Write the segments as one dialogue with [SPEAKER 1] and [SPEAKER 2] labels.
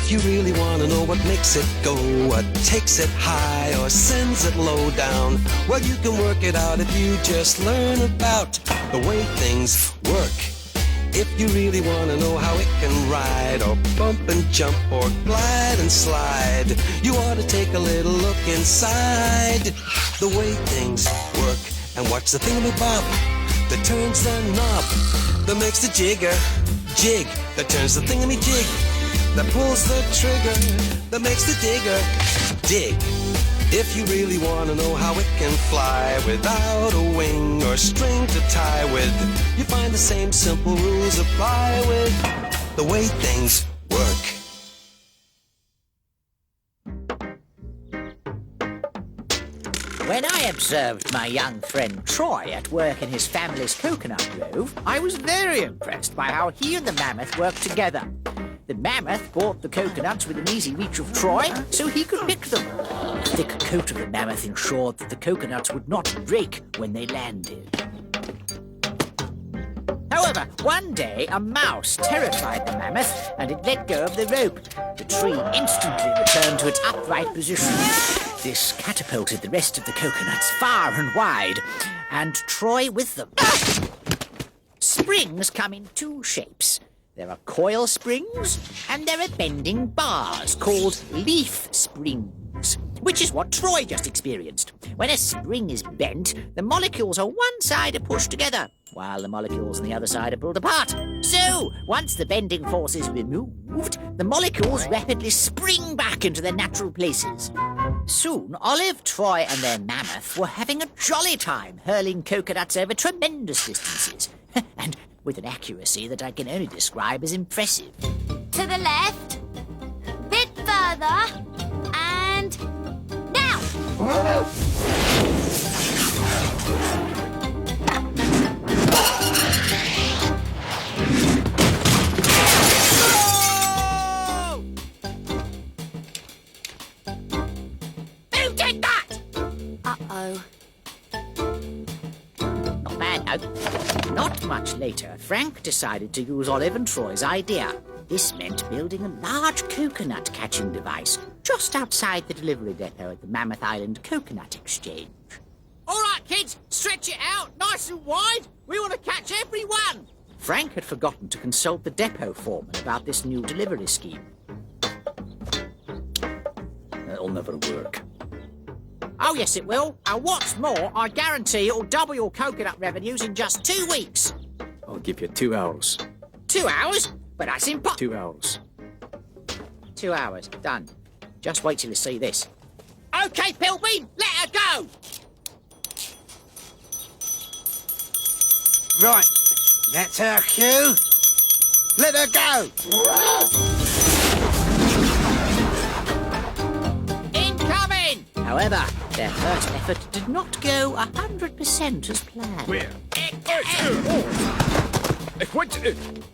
[SPEAKER 1] If you really want to know what makes it go, what takes it high or sends it low down, well, you can work it out if you just learn about the way things work. If you really want to know how it can ride or bump and jump or glide and slide, you ought to take a little look inside the way things work and watch the thingamabob that turns the knob, that makes the jigger jig, that turns the thingamajig, that pulls the trigger, that makes the digger dig. If you really want to know how it can fly without a wing or string to tie with, you find the same simple rules apply with the way things work.
[SPEAKER 2] When I observed my young friend Troy at work in his family's coconut grove, I was very impressed by how he and the mammoth worked together. The mammoth brought the coconuts within easy reach of Troy so he could pick them. The thick coat of the mammoth ensured that the coconuts would not break when they landed. However, one day a mouse terrified the mammoth and it let go of the rope. The tree instantly returned to its upright position. This catapulted the rest of the coconuts far and wide, and Troy with them. Springs come in two shapes. There are coil springs, and there are bending bars called leaf springs, which is what Troy just experienced. When a spring is bent, the molecules on one side are pushed together, while the molecules on the other side are pulled apart. So, once the bending force is removed, the molecules rapidly spring back into their natural places. Soon, Olive, Troy, and their mammoth were having a jolly time hurling coconuts over tremendous distances, and with an accuracy that I can only describe as impressive.
[SPEAKER 3] To the left, bit further, and now!
[SPEAKER 2] Who did that?
[SPEAKER 3] Uh-oh.
[SPEAKER 2] Not bad, no. Not much later, Frank decided to use Olive and Troy's idea. This meant building a large coconut catching device just outside the delivery depot at the Mammoth Island Coconut Exchange.
[SPEAKER 4] All right, kids, stretch it out nice and wide. We want to catch every one.
[SPEAKER 2] Frank had forgotten to consult the depot foreman about this new delivery scheme. That'll never work.
[SPEAKER 4] Oh, yes, it will. And what's more, I guarantee it'll double your coconut revenues in just 2 weeks.
[SPEAKER 5] I'll give you 2 hours.
[SPEAKER 4] 2 hours? But that's impossible.
[SPEAKER 5] 2 hours.
[SPEAKER 2] 2 hours. Done. Just wait till you see this.
[SPEAKER 4] OK, Pilbeam, let her go.
[SPEAKER 6] Right, that's our cue. Let her go.
[SPEAKER 4] Incoming!
[SPEAKER 2] However, their first effort did not go 100% as planned.
[SPEAKER 5] Where? What?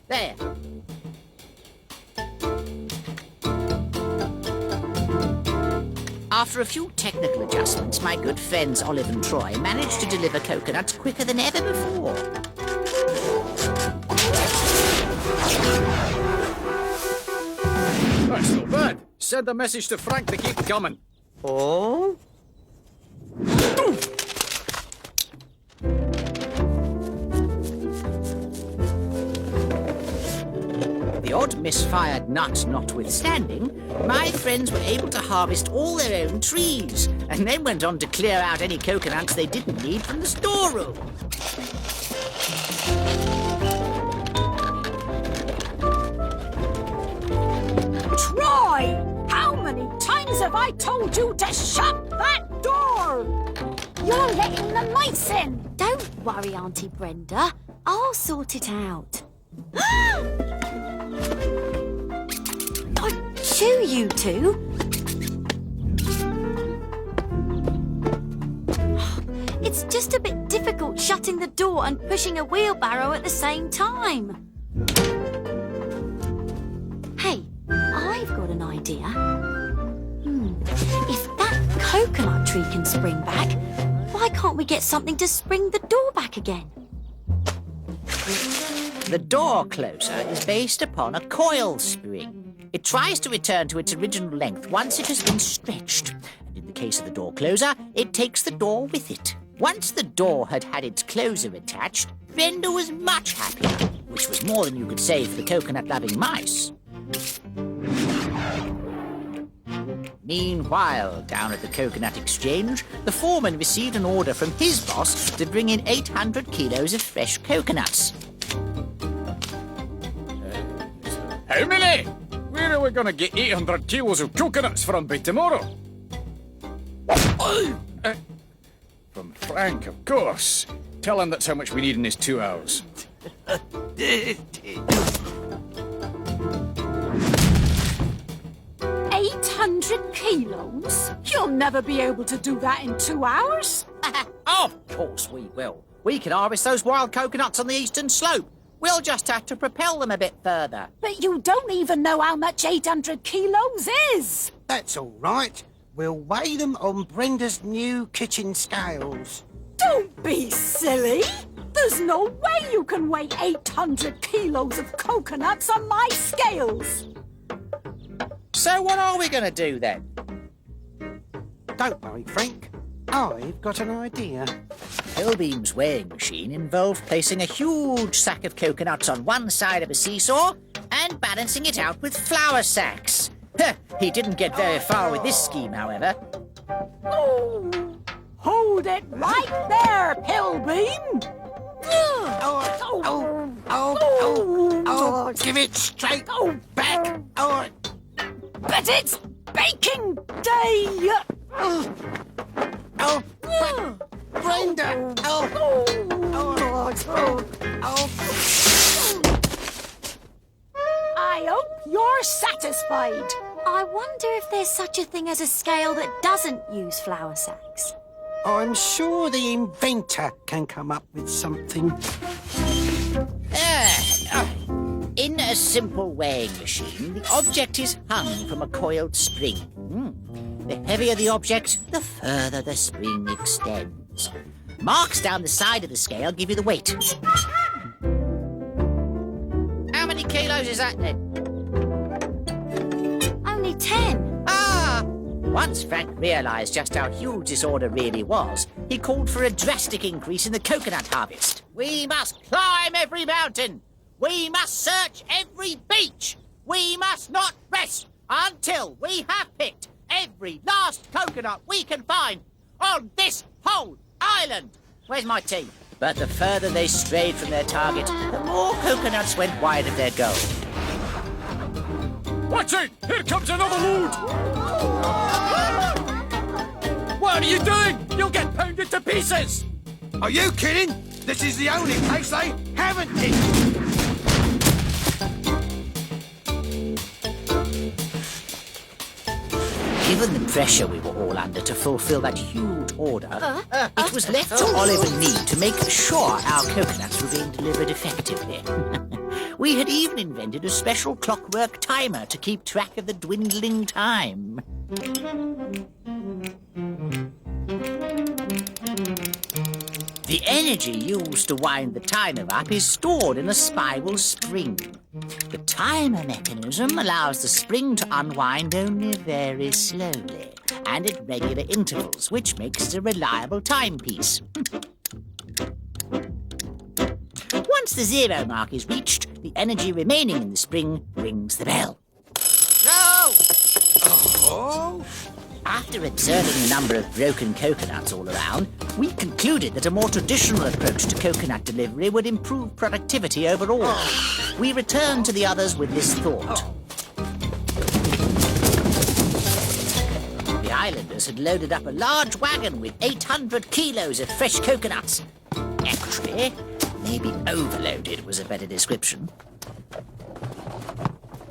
[SPEAKER 2] There. After a few technical adjustments, my good friends Olive and Troy managed to deliver coconuts quicker than ever before.
[SPEAKER 5] That's not bad. Send a message to Frank to keep coming.
[SPEAKER 2] Oh? The odd misfired nut notwithstanding, my friends were able to harvest all their own trees and then went on to clear out any coconuts they didn't need from the storeroom.
[SPEAKER 7] Troy! How many times have I told you to shut that door? You're letting the mice in.
[SPEAKER 3] Don't worry, Auntie Brenda. I'll sort it out. I'd chew you two. It's just a bit difficult shutting the door and pushing a wheelbarrow at the same time. Hey, I've got an idea. If that coconut tree can spring back, why can't we get something to spring the door back again?
[SPEAKER 2] The door closer is based upon a coil spring. It tries to return to its original length once it has been stretched. And in the case of the door closer, it takes the door with it. Once the door had had its closer attached, Brenda was much happier, which was more than you could say for the coconut-loving mice. Meanwhile, down at the Coconut Exchange, the foreman received an order from his boss to bring in 800 kilos of fresh coconuts.
[SPEAKER 5] How many? Where are we going to get 800 kilos of coconuts from by tomorrow? From Frank, of course. Tell him that's how much we need in his 2 hours.
[SPEAKER 7] 800 kilos? You'll never be able to do that in 2 hours.
[SPEAKER 4] Of course we will. We can harvest those wild coconuts on the eastern slope. We'll just have to propel them a bit further.
[SPEAKER 7] But you don't even know how much 800 kilos is.
[SPEAKER 6] That's all right. We'll weigh them on Brenda's new kitchen scales.
[SPEAKER 7] Don't be silly. There's no way you can weigh 800 kilos of coconuts on my scales.
[SPEAKER 4] So what are we going to do then?
[SPEAKER 6] Don't worry, Frank. I've got an idea.
[SPEAKER 2] Hellbeam's weighing machine involved placing a huge sack of coconuts on one side of a seesaw and balancing it out with flour sacks. He didn't get very far with this scheme, however.
[SPEAKER 7] Oh, hold it right there, Hellbeam.
[SPEAKER 6] Give it straight back. Oh,
[SPEAKER 7] But it's baking day.
[SPEAKER 6] Brenda.
[SPEAKER 7] I hope you're satisfied.
[SPEAKER 3] I wonder if there's such a thing as a scale that doesn't use flour sacks.
[SPEAKER 6] I'm sure the inventor can come up with something.
[SPEAKER 2] In a simple weighing machine, the object is hung from a coiled spring. The heavier the object, the further the spring extends. Marks down the side of the scale give you the weight. How many kilos is that then?
[SPEAKER 3] Only 10.
[SPEAKER 2] Once Frank realised just how huge this order really was, he called for a drastic increase in the coconut harvest.
[SPEAKER 4] We must climb every mountain. We must search every beach. We must not rest until we have picked every last coconut we can find on this whole island. Where's my tea?
[SPEAKER 2] But the further they strayed from their target, the more coconuts went wide of their goal.
[SPEAKER 5] Watch out! Here comes another load! What are you doing? You'll get pounded to pieces!
[SPEAKER 6] Are you kidding? This is the only place they haven't hit.
[SPEAKER 2] Given the pressure we were all under to fulfill that huge order, it was left to Olive and me to make sure our coconuts were being delivered effectively. We had even invented a special clockwork timer to keep track of the dwindling time. The energy used to wind the timer up is stored in a spiral spring. The timer mechanism allows the spring to unwind only very slowly and at regular intervals, which makes it a reliable timepiece. Once the 0 mark is reached, the energy remaining in the spring rings the bell.
[SPEAKER 4] No!
[SPEAKER 2] After observing a number of broken coconuts all around, we concluded that a more traditional approach to coconut delivery would improve productivity overall. We returned to the others with this thought. The islanders had loaded up a large wagon with 800 kilos of fresh coconuts. Actually, maybe overloaded was a better description.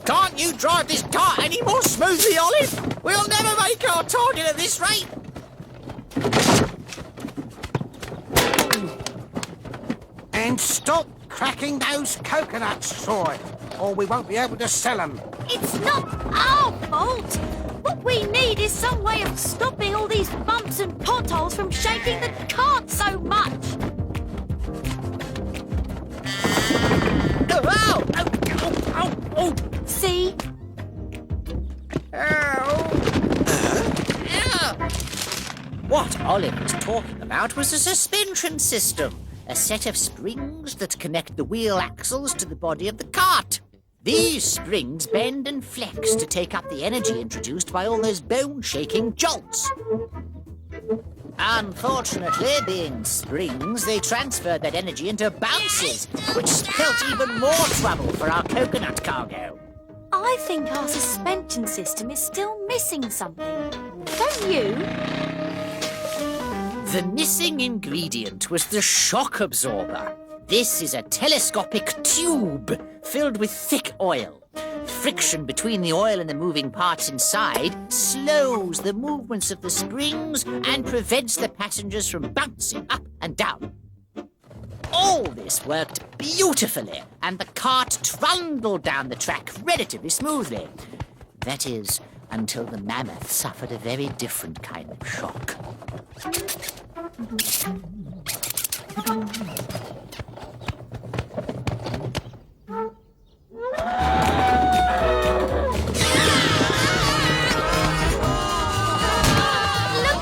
[SPEAKER 4] Can't you drive this cart any more smoothly, Olive? We'll never make our target at this rate.
[SPEAKER 6] And stop cracking those coconuts, Troy, or we won't be able to sell them.
[SPEAKER 3] It's not our fault. What we need is some way of stopping all these bumps and potholes from shaking the cart so much.
[SPEAKER 4] Oh, ow! Oh, oh, oh, oh.
[SPEAKER 3] See?
[SPEAKER 2] What Olive was talking about was a suspension system, a set of springs that connect the wheel axles to the body of the cart. These springs bend and flex to take up the energy introduced by all those bone-shaking jolts. Unfortunately, being springs, they transferred that energy into bounces, which spelt even more trouble for our coconut cargo.
[SPEAKER 3] I think our suspension system is still missing something. Don't you?
[SPEAKER 2] The missing ingredient was the shock absorber. This is a telescopic tube filled with thick oil. Friction between the oil and the moving parts inside slows the movements of the springs and prevents the passengers from bouncing up and down. All this worked beautifully, and the cart trundled down the track relatively smoothly. That is, until the mammoth suffered a very different kind of shock.
[SPEAKER 3] Look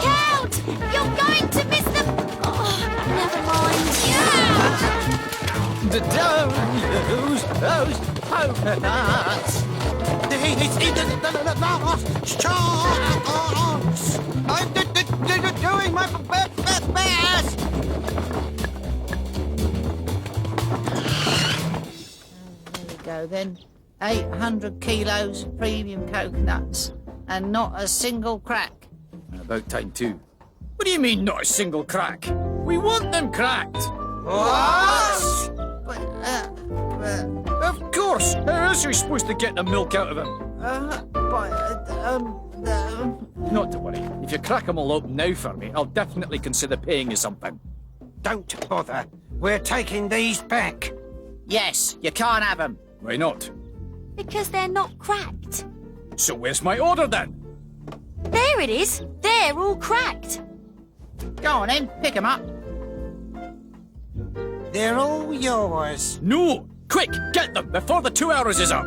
[SPEAKER 3] out! You're going to miss the... Oh, never mind.
[SPEAKER 4] Don't lose those coconuts.
[SPEAKER 6] It's in the last chance. I'm doing my best.
[SPEAKER 4] There we go then. 800 kilos of premium coconuts and not a single crack.
[SPEAKER 5] About time too. What do you mean, not a single crack? We want them cracked.
[SPEAKER 6] What?
[SPEAKER 5] Of course. How else are we supposed to get the milk out of them? Not to worry. If you crack them all open now for me, I'll definitely consider paying you something.
[SPEAKER 6] Don't bother. We're taking these back.
[SPEAKER 4] Yes, you can't have them.
[SPEAKER 5] Why not?
[SPEAKER 3] Because they're not cracked.
[SPEAKER 5] So where's my order then?
[SPEAKER 3] There it is. They're all cracked.
[SPEAKER 4] Go on then, pick them up.
[SPEAKER 6] They're all yours.
[SPEAKER 5] No! Quick, get them before the 2 hours is up!